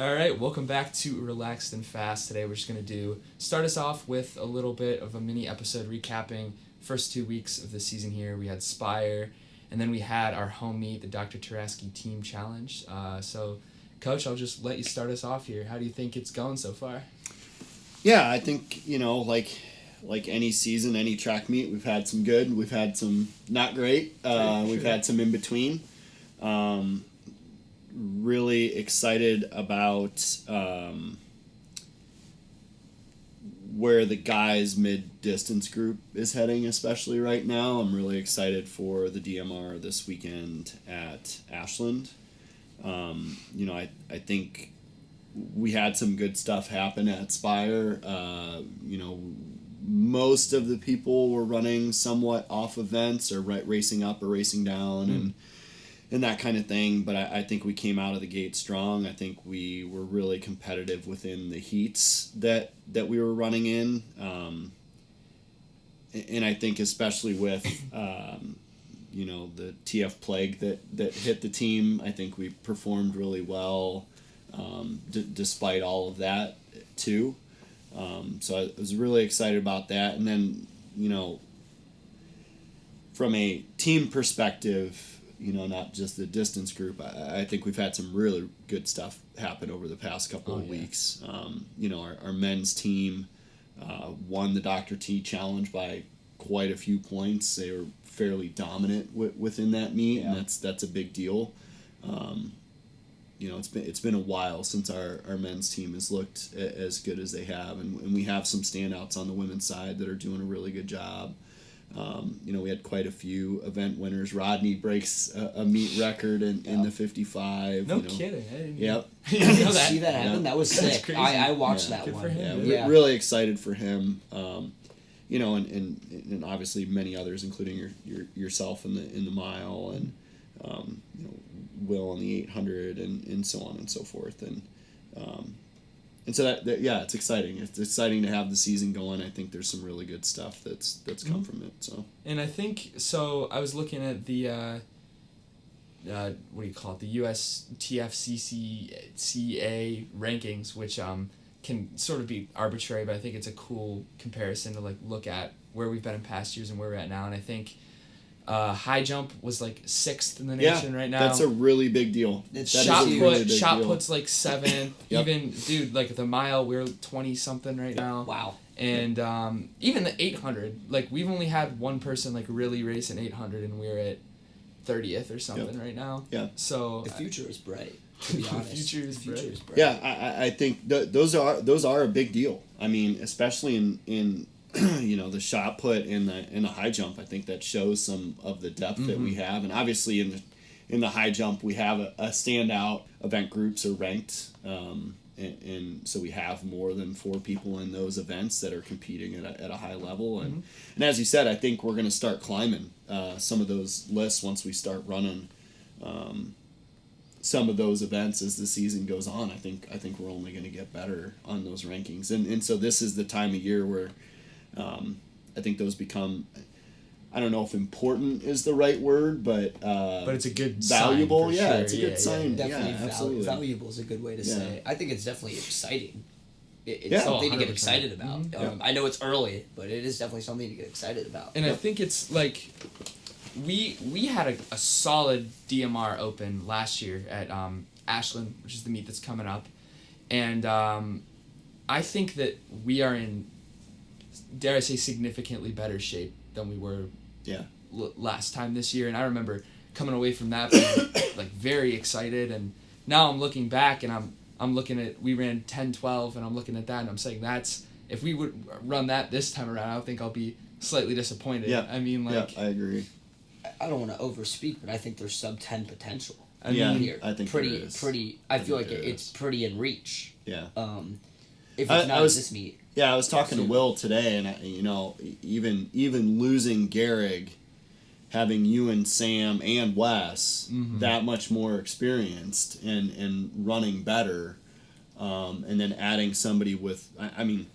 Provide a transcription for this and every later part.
All right, welcome back to Relaxed and Fast. Today we're just going to start us off with a little bit of a mini episode recapping first 2 weeks of the season here. We had Spire, and then we had our home meet, the Dr. Taraski Team Challenge. So, Coach, I'll just let you start us off here. How do you think it's going so far? Yeah, I think, like any season, any track meet, we've had some good, we've had some not great, we've had some in between. Really excited about where the guys mid-distance group is heading, especially right now. I'm really excited for the DMR this weekend at Ashland. I think we had some good stuff happen at Spire. Most of the people were running somewhat off events or racing up or racing down and that kind of thing. But I think we came out of the gate strong. I think we were really competitive within the heats that we were running in. And I think especially with, the TF plague that hit the team, I think we performed really well despite all of that too. So I was really excited about that. And then, from a team perspective, not just the distance group, I think we've had some really good stuff happen over the past couple of weeks. Our men's team won the Dr. T Challenge by quite a few points. They were fairly dominant within that meet, and that's a big deal. It's been a while since our men's team has looked as good as they have, and we have some standouts on the women's side that are doing a really good job. We had quite a few event winners. Rodney breaks a meet record in the 55. No kidding. I didn't Yep. See that happen? Yep. That was sick. crazy. I watched that Good one. for him. Yeah, really excited for him. And obviously many others, including yourself in the mile, and Will on the 800, and so on and so forth. And so that it's exciting. It's exciting to have the season going. I think there's some really good stuff that's come from it. So. And I think so. I was looking at the what do you call it? The USTFCCA rankings, which can sort of be arbitrary, but I think it's a cool comparison to look at where we've been in past years and where we're at now. And I think high jump was 6th in the nation right now. That's a really big deal. Shot deal. put's 7th. Yep. Even the mile, we're 20 something right now. Wow. And even the 800, we've only had one person really race an 800, and we're at 30th or something right now. Yeah. So the future is bright. To be honest, the future is bright. Yeah, I think those are a big deal. I mean, especially in the shot put in the high jump. I think that shows some of the depth that we have, and obviously in the high jump we have a standout. Event groups are ranked, and so we have more than 4 people in those events that are competing at a high level. And as you said, I think we're going to start climbing some of those lists once we start running some of those events as the season goes on. I think we're only going to get better on those rankings, and so this is the time of year where I think those become, I don't know if important is the right word, but it's a good valuable. sign for Yeah, sure. it's a good sign. Definitely absolutely. valuable is a good way to say it. I think it's definitely exciting. It's Yeah. something to get 100%. excited about. I know it's early, but it is definitely something to get excited about. And I think it's we had a solid DMR open last year at Ashland, which is the meet that's coming up, and I think that we are in, dare I say, significantly better shape than we were last time this year. And I remember coming away from that being very excited, and now I'm looking back and I'm looking at, we ran 10-12, and I'm looking at that and I'm saying, if we would run that this time around, I don't think I'll be slightly disappointed. Yeah. I mean, I agree. I don't want to overspeak, but I think there's sub 10 potential. I mean, Here. I think pretty there is. I feel like it's pretty in reach. Yeah. If it's not this meet. Yeah, I was talking to Will today, and even losing Gehrig, having you and Sam and Wes that much more experienced and running better, and then adding somebody with, I mean,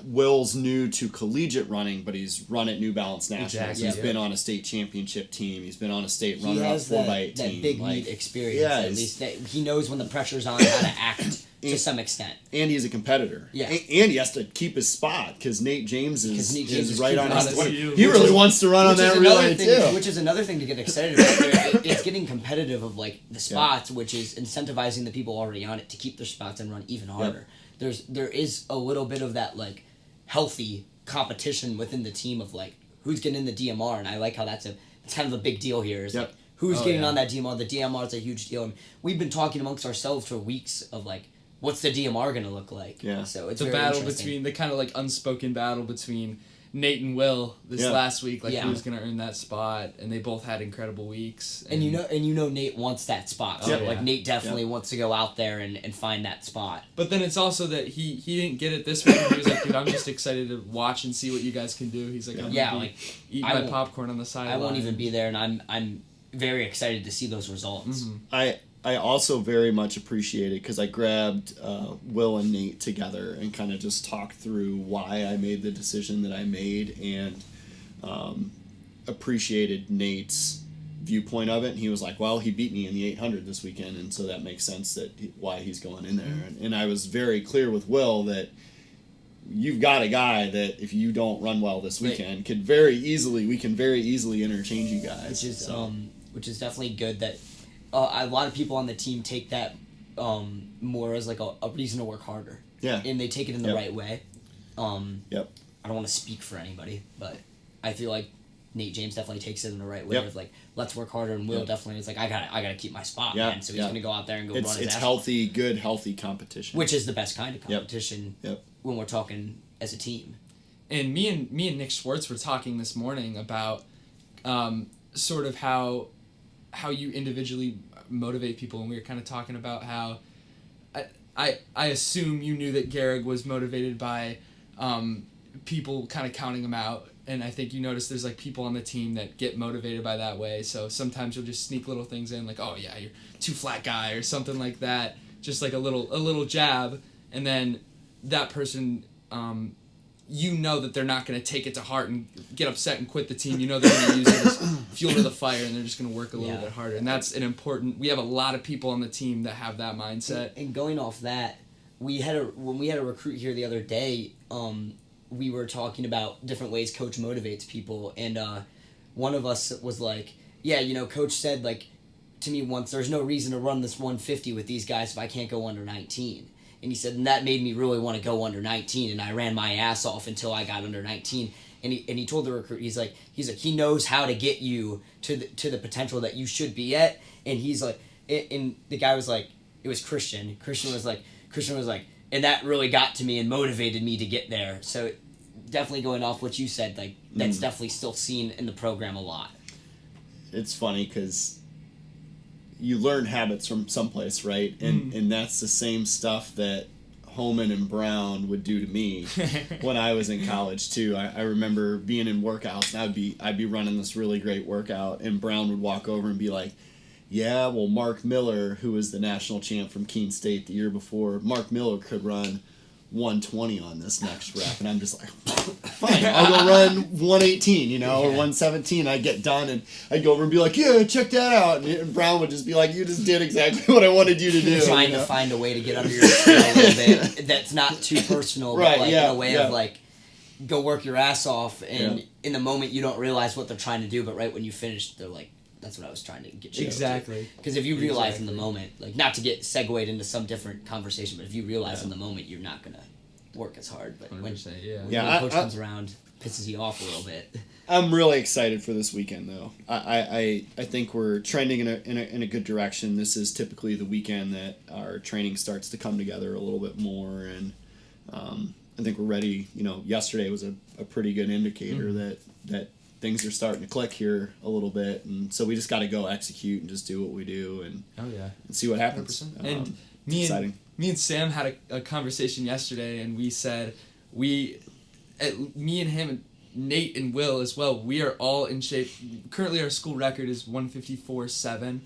Will's new to collegiate running, but he's run at New Balance Nationals. Exactly. He's been on a state championship team. He's been on a state He runner-up has 4x8 that team. big meet experience. Yeah, at least that he knows when the pressure's on, how to act to some extent. And he's a competitor. Yeah. And he has to keep his spot because Nate James is right on his 20. CU. He really wants to run on that relay too. Which is another thing to get excited about. It's getting competitive of like the spots, which is incentivizing the people already on it to keep their spots and run even harder. There is a little bit of that like healthy competition within the team of like who's getting the DMR, and I like how it's kind of a big deal here. Is like who's getting on that DMR. The DMR is a huge deal, and we've been talking amongst ourselves for weeks of like, what's the DMR going to look like? Yeah. So it's the very battle interesting. between the kind of like unspoken battle between Nate and Will this last week, like who's gonna earn that spot, and they both had incredible weeks. And you know Nate wants that spot. So like Nate definitely Yep. wants to go out there and find that spot. But then it's also that he didn't get it this week. He was like, dude, I'm just excited to watch and see what you guys can do. He's like, I'm gonna be eating my popcorn on the sideline. I won't even be there, and I'm very excited to see those results. Mm-hmm. I also very much appreciate it because I grabbed Will and Nate together and kind of just talked through why I made the decision that I made and appreciated Nate's viewpoint of it. And he was like, well, he beat me in the 800 this weekend, and so that makes sense that why he's going in there. And I was very clear with Will that you've got a guy that if you don't run well this weekend we can very easily interchange you guys. Which is definitely good that a lot of people on the team take that more as like a reason to work harder. Yeah. And they take it in the right way. Yep. I don't want to speak for anybody, but I feel like Nate James definitely takes it in the right way of like, let's work harder, and Will definitely is like, I gotta keep my spot, man. So he's gonna go out there and go run his It's ass healthy, good, healthy competition. which is the best kind of competition Yep. when we're talking as a team. And me and Nick Schwartz were talking this morning about sort of how you individually motivate people, and we were kind of talking about how I assume you knew that Garrig was motivated by people kind of counting him out, and I think you notice there's like people on the team that get motivated by that way. So sometimes you'll just sneak little things in, like, oh yeah, you're too flat guy or something like that, just like a little jab, and then that person you know that they're not going to take it to heart and get upset and quit the team. You know they're going to use it as fuel to the fire, and they're just going to work a little bit harder. And that's an important... We have a lot of people on the team that have that mindset. And going off that, when we had a recruit here the other day, we were talking about different ways Coach motivates people, and one of us was like, yeah, Coach said, like, to me once, there's no reason to run this 150 with these guys if I can't go under 19. And he said, and that made me really want to go under 19, and I ran my ass off until I got under 19. And he told the recruit, he's like he knows how to get you to the potential that you should be at. And he's like, and the guy was like, it was Christian. Christian was like, and that really got to me and motivated me to get there. So definitely going off what you said, like that's definitely still seen in the program a lot. It's funny because you learn habits from someplace, right? And that's the same stuff that Holman and Brown would do to me when I was in college too. I remember being in workouts, and I'd be running this really great workout, and Brown would walk over and be like, yeah, well, Mark Miller, who was the national champ from Keene State the year before, Mark Miller could run 120 on this next rep. And I'm just like, fine, I'll go run 118, or 117. I'd get done, and I'd go over and be like, yeah, check that out. And Brown would just be like, you just did exactly what I wanted you to do. Trying to find a way to get under your skin a little bit that's not too personal, but like in a way of like, go work your ass off, and in the moment you don't realize what they're trying to do, but right when you finish, they're like, that's what I was trying to get you Exactly. Because if you realize in the moment, like, not to get segued into some different conversation, but if you realize in the moment, you're not going to work as hard. But when coach comes around, pisses you off a little bit. I'm really excited for this weekend, though. I think we're trending in a good direction. This is typically the weekend that our training starts to come together a little bit more, and I think we're ready. Yesterday was a pretty good indicator that things are starting to click here a little bit, and so we just got to go execute and just do what we do and see what happens. And me and Sam had a conversation yesterday, and we said me and him and Nate and Will as well, we are all in shape. Currently our school record is 154.7.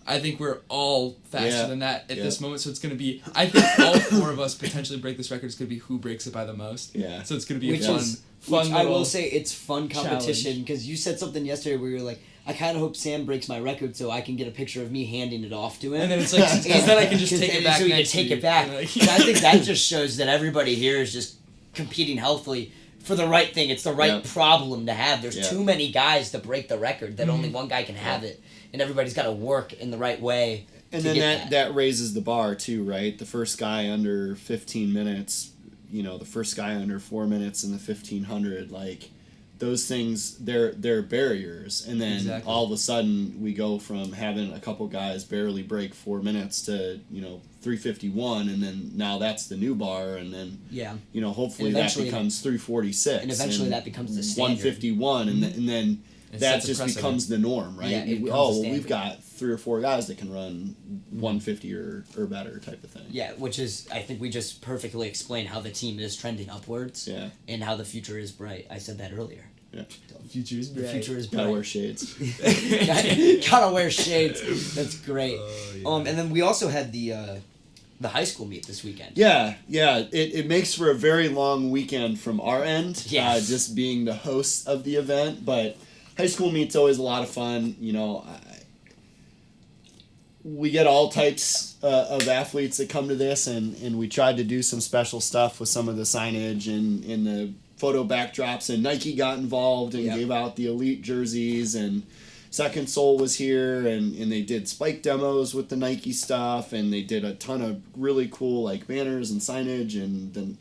I think we're all faster than that at this moment, so it's going to be, I think all four of us potentially break this record. It's going to be who breaks it by the most. Yeah. So it's going to be Which fun I will say it's fun challenge. competition, because you said something yesterday where you're like, I kind of hope Sam breaks my record so I can get a picture of me handing it off to him. And then it's like, because then I can just take it back. So we can next take to it you. back. And like- And I think that just shows that everybody here is just competing healthily for the right thing. It's the right problem to have. There's too many guys to break the record that only one guy can have it, and everybody's got to work in the right way. And then that raises the bar too, right? The first guy under 15 minutes, the first guy under 4 minutes in the 1500, like those things, they're barriers. And then all of a sudden we go from having a couple guys barely break 4 minutes to 351, and then now that's the new bar, and then hopefully that becomes 346, and eventually that becomes the standard. 151, and then that just becomes the norm, right? Yeah, we've got 3 or 4 guys that can run 150 or better type of thing. Yeah, which is, I think we just perfectly explained how the team is trending upwards. Yeah. And how the future is bright. I said that earlier. Yeah. The future is bright. The future is bright. Gotta wear shades. Gotta wear shades. That's great. And then we also had the high school meet this weekend. Yeah. It makes for a very long weekend from our end. Yes. Just being the host of the event, but high school meet's always a lot of fun. We get all types of athletes that come to this, and we tried to do some special stuff with some of the signage and the photo backdrops, and Nike got involved and gave out the elite jerseys, and Second Soul was here, and they did spike demos with the Nike stuff, and they did a ton of really cool like banners and signage, and then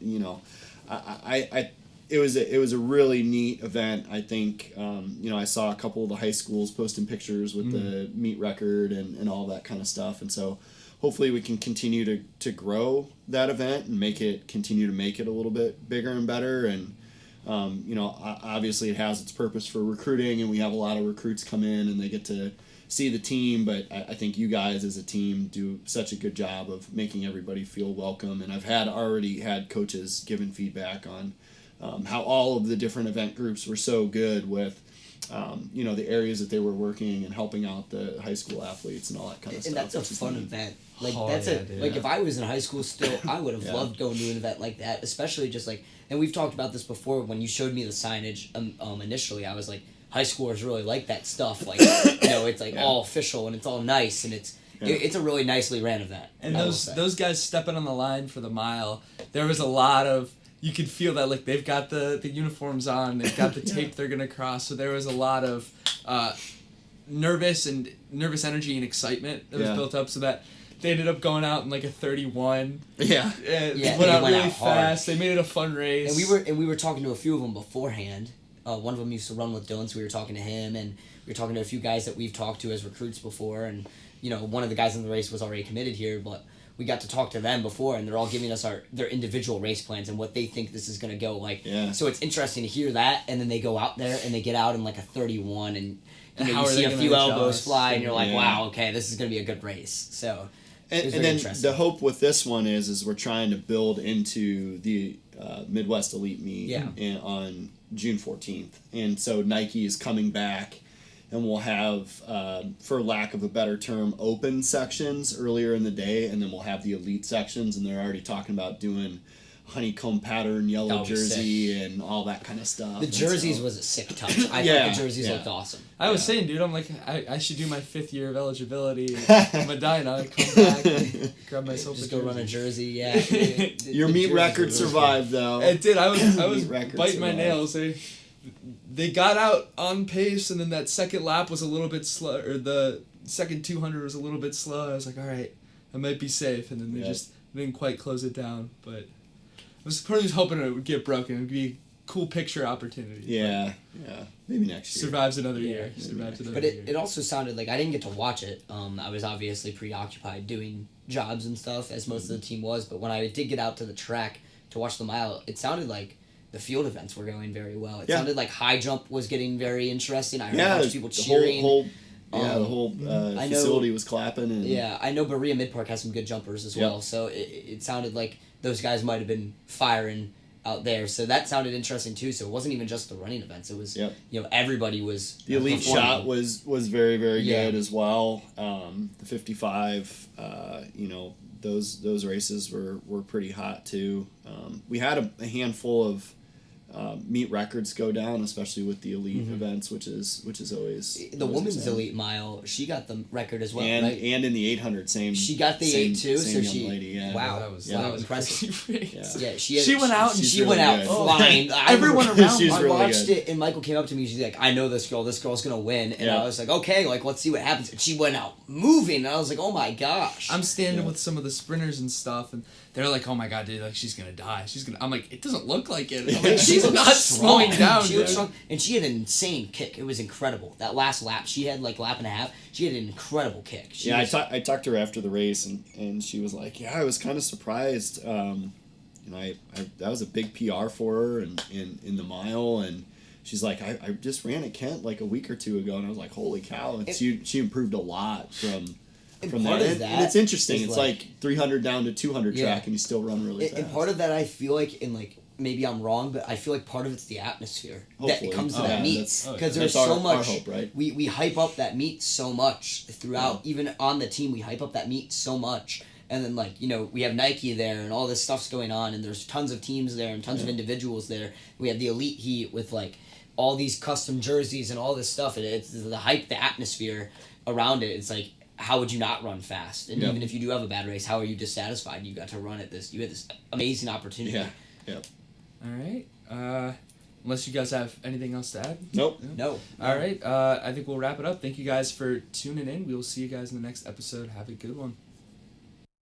it was a really neat event. I think I saw a couple of the high schools posting pictures with the meet record and all that kind of stuff, and so hopefully we can continue to grow that event and continue to make it a little bit bigger and better. And obviously it has its purpose for recruiting, and we have a lot of recruits come in and they get to see the team, but I think you guys as a team do such a good job of making everybody feel welcome. And I've already had coaches giving feedback on how all of the different event groups were so good with the areas that they were working and helping out the high school athletes and all that kind of stuff. And that's a fun event. Like dude. Like if I was in high school still, I would have loved going to an event like that, especially just like, and we've talked about this before, when you showed me the signage initially, I was like, high schoolers really like that stuff. Like, it's like all official and it's all nice, and it's a really nicely ran event. And those guys stepping on the line for the mile, there was a lot of, you could feel that, like, they've got the uniforms on, they've got the tape they're going to cross, so there was a lot of nervous energy and excitement that was built up, so that they ended up going out in like a 31. Yeah. Went out really fast. They made it a fun race. And we were talking to a few of them beforehand. One of them used to run with Dylan, so we were talking to him, and we were talking to a few guys that we've talked to as recruits before, and one of the guys in the race was already committed here, but we got to talk to them before, and they're all giving us their individual race plans and what they think this is going to go like. Yeah. So it's interesting to hear that, and then they go out there and they get out in like a 31, and how you are see they a few gonna elbows adjust? fly, and you're like, Yeah. wow, okay, this is going to be a good race. So And then the hope with this one is we're trying to build into the Midwest Elite Meet on June 14th. And so Nike is coming back, and we'll have, for lack of a better term, open sections earlier in the day, and then we'll have the elite sections, and they're already talking about doing honeycomb pattern yellow jersey and all that kind of stuff. The jerseys was a sick touch. I thought the jerseys looked awesome. I was saying, dude, I'm like, I should do my 5th year of eligibility in Medina, come back and grab myself Just a go jersey. run a jersey, yeah. Your meet record survived, though. It did. I was record biting my survived. nails. They got out on pace, and then that second lap was a little bit slow, or the second 200 was a little bit slow. I was like, all right, I might be safe, and then they just didn't quite close it down. But I was probably hoping it would get broken. It would be a cool picture opportunity. Yeah. Maybe next year. Survives another year. But it also sounded like I didn't get to watch it. I was obviously preoccupied doing jobs and stuff, as most of the team was. But when I did get out to the track to watch the mile, it sounded like the field events were going very well. It sounded like high jump was getting very interesting. I heard a bunch of people cheering. The whole facility was clapping. And I know Berea Mid-Park has some good jumpers as well. So it sounded like those guys might have been firing out there. So that sounded interesting too. So it wasn't even just the running events. It was, everybody was the elite performing. shot was very, very good as well. The 55, those races were pretty hot too. We had a handful of meet records go down, especially with the elite events, which is always the always women's exciting. elite mile. She got the record as well, and right? and in the 800, same. She got the same, 8 too, same so young she lady, yeah. wow, that was impressive. Yeah. She went out and she's she really went out good. flying. Everyone around She's I really watched good. it, and Michael came up to me. She's like, "I know this girl's gonna win," and Yeah. I was like, "Okay, like let's see what happens." And she went out moving, and I was like, "Oh my gosh!" I'm standing Yeah. with some of the sprinters and stuff, and they're like, "Oh my god, dude! Like she's gonna die. She's gonna." I'm like, "It doesn't look like it." I'm like, she's looked not strong. slowing down. She looked dude. strong, and she had an insane kick. It was incredible. That last lap, she had like lap and a half. She had an incredible kick. She Yeah, was, I talked to her after the race, and she was like, "Yeah, I was kind of surprised. I that was a big PR for her, and in the mile, and she's like, I just ran at Kent like a week or two ago, and I was like, holy cow!" And she improved a lot from part that. of And that it's interesting. is It's like 300 down to 200 Yeah. track, and you still run really fast. And part of that, I feel like, and like maybe I'm wrong, but I feel like part of it's the atmosphere Hopefully. that comes to Oh, that yeah, meet, that's- because that's there's so our much. hope, right? We hype up that meet so much throughout, even on the team. We hype up that meet so much, and then like we have Nike there, and all this stuff's going on, and there's tons of teams there and tons of individuals there. We have the elite heat with like all these custom jerseys and all this stuff, and it's the hype, the atmosphere around it. It's like, how would you not run fast? And Yeah. even if you do have a bad race, how are you dissatisfied? You got to run at this. You had this amazing opportunity. Yeah. All right. Unless you guys have anything else to add. Nope. No. All right. I think we'll wrap it up. Thank you guys for tuning in. We will see you guys in the next episode. Have a good one.